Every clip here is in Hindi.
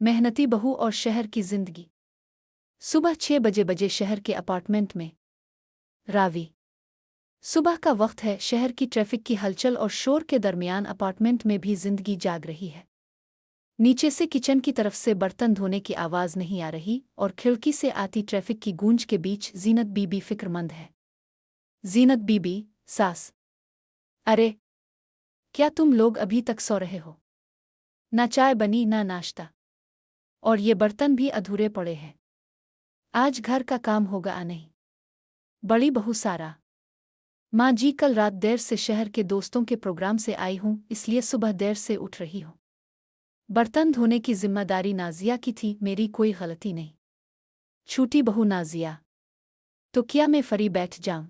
मेहनती बहू और शहर की जिंदगी। सुबह 6 बजे शहर के अपार्टमेंट में। रावी। सुबह का वक्त है, शहर की ट्रैफिक की हलचल और शोर के दरमियान अपार्टमेंट में भी जिंदगी जाग रही है। नीचे से किचन की तरफ से बर्तन धोने की आवाज नहीं आ रही और खिड़की से आती ट्रैफिक की गूंज के बीच जीनत बीबी फिक्रमंद है। जीनत बीबी, सास। अरे, क्या तुम लोग अभी तक सो रहे हो? ना चाय बनी ना नाश्ता, और ये बर्तन भी अधूरे पड़े हैं। आज घर का काम होगा आ नहीं? बड़ी बहू सारा। माँ जी, कल रात देर से शहर के दोस्तों के प्रोग्राम से आई हूँ, इसलिए सुबह देर से उठ रही हूँ। बर्तन धोने की जिम्मेदारी नाजिया की थी, मेरी कोई गलती नहीं। छूटी बहू नाजिया। तो क्या मैं फ्री बैठ जाऊं?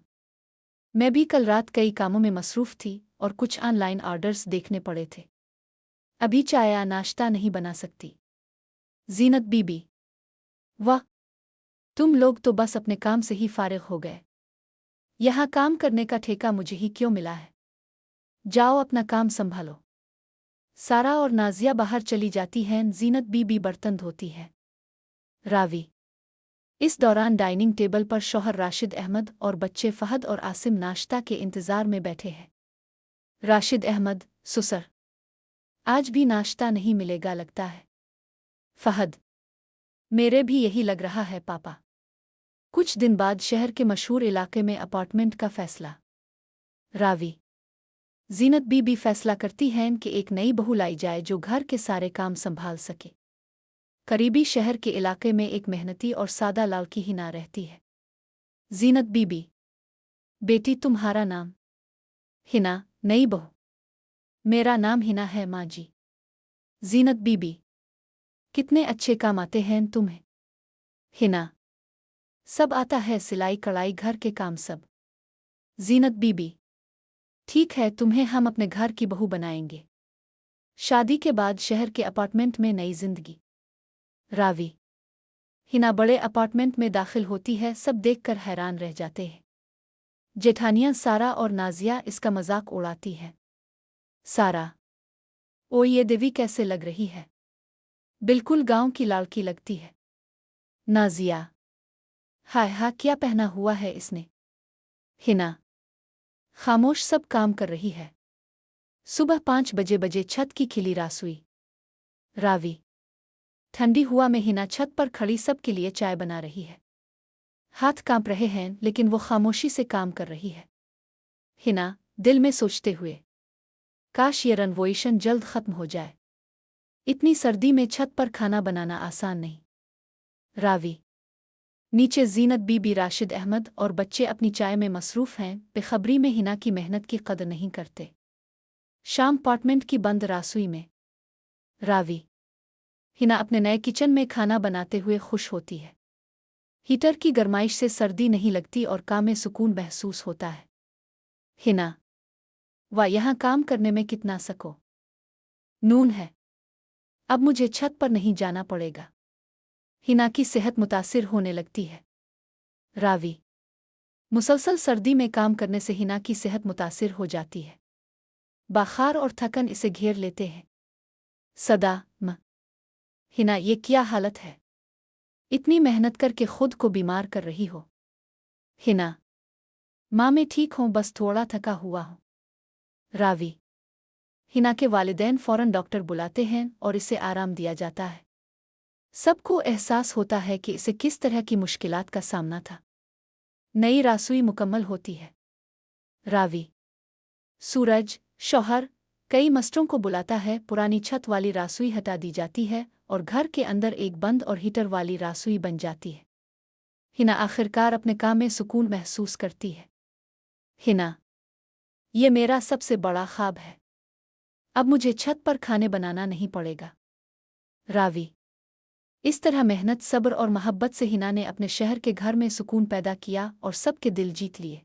मैं भी कल रात कई कामों में मसरूफ थी और कुछ ऑनलाइन ऑर्डर्स देखने पड़े थे। अभी चाय या नाश्ता नहीं बना सकती। जीनत बीबी। वाह, तुम लोग तो बस अपने काम से ही फारिग हो गए। यहाँ काम करने का ठेका मुझे ही क्यों मिला है? जाओ अपना काम संभालो। सारा और नाजिया बाहर चली जाती हैं, जीनत बीबी बर्तन धोती है। रावी। इस दौरान डाइनिंग टेबल पर शौहर राशिद अहमद और बच्चे फहद और आसिम नाश्ता के इंतजार में बैठे हैं। राशिद अहमद, सुसर, आज भी नाश्ता नहीं मिलेगा लगता है। फहद, मेरे भी यही लग रहा है पापा। कुछ दिन बाद शहर के मशहूर इलाके में अपार्टमेंट का फैसला। रावी। जीनत बीबी फैसला करती हैं कि एक नई बहू लाई जाए जो घर के सारे काम संभाल सके। करीबी शहर के इलाके में एक मेहनती और सादा लड़की हिना रहती है। जीनत बीबी। बेटी, तुम्हारा नाम? हिना, नई बहू। मेरा नाम हिना है माँ जी। जीनत बीबी। कितने अच्छे काम आते हैं तुम्हें? हिना, सब आता है, सिलाई कढ़ाई घर के काम सब। जीनत बीबी। ठीक है, तुम्हें हम अपने घर की बहू बनाएंगे। शादी के बाद शहर के अपार्टमेंट में नई जिंदगी। रावी। हिना बड़े अपार्टमेंट में दाखिल होती है, सब देखकर हैरान रह जाते हैं। जेठानियां सारा और नाजिया इसका मजाक उड़ाती हैं। सारा, ओ ये देवी कैसे लग रही है? बिल्कुल गांव की लाड़की लगती है। नाजिया, हाय हा, क्या पहना हुआ है इसने? हिना, खामोश, सब काम कर रही है। सुबह 5 बजे छत की खिली रासुई। रावी। ठंडी हुआ में हिना छत पर खड़ी सबके लिए चाय बना रही है। हाथ कांप रहे हैं लेकिन वो खामोशी से काम कर रही है। हिना, दिल में सोचते हुए, काश ये रेनोवेशन जल्द खत्म हो जाए। इतनी सर्दी में छत पर खाना बनाना आसान नहीं। रावी। नीचे जीनत बीबी, राशिद अहमद और बच्चे अपनी चाय में मसरूफ हैं, बेखबरी में हिना की मेहनत की कदर नहीं करते। शाम अपार्टमेंट की बंद रासुई में। रावी। हिना अपने नए किचन में खाना बनाते हुए खुश होती है। हीटर की गरमाइश से सर्दी नहीं लगती और काम में सुकून महसूस होता है। हिना, वाह, यहाँ काम करने में कितना सको नून है। अब मुझे छत पर नहीं जाना पड़ेगा। हिना की सेहत मुतासिर होने लगती है। रावी। मुसलसल सर्दी में काम करने से हिना की सेहत मुतासिर हो जाती है। बुखार और थकन इसे घेर लेते हैं। सदा म हिना, ये क्या हालत है? इतनी मेहनत करके खुद को बीमार कर रही हो। हिना, माँ मैं ठीक हूँ, बस थोड़ा थका हुआ हूँ। रावी। हिना के वालिदैन फौरन डॉक्टर बुलाते हैं और इसे आराम दिया जाता है। सबको एहसास होता है कि इसे किस तरह की मुश्किलात का सामना था। नई रासुई मुकम्मल होती है। रावी। सूरज, शौहर, कई मस्टरों को बुलाता है, पुरानी छत वाली रासुई हटा दी जाती है और घर के अंदर एक बंद और हीटर वाली रासुई बन जाती है। हिना आखिरकार अपने काम में सुकून महसूस करती है। हिना, ये मेरा सबसे बड़ा ख्वाब है। अब मुझे छत पर खाने बनाना नहीं पड़ेगा। रावी। इस तरह मेहनत, सब्र और मोहब्बत से हिना ने अपने शहर के घर में सुकून पैदा किया और सबके दिल जीत लिए।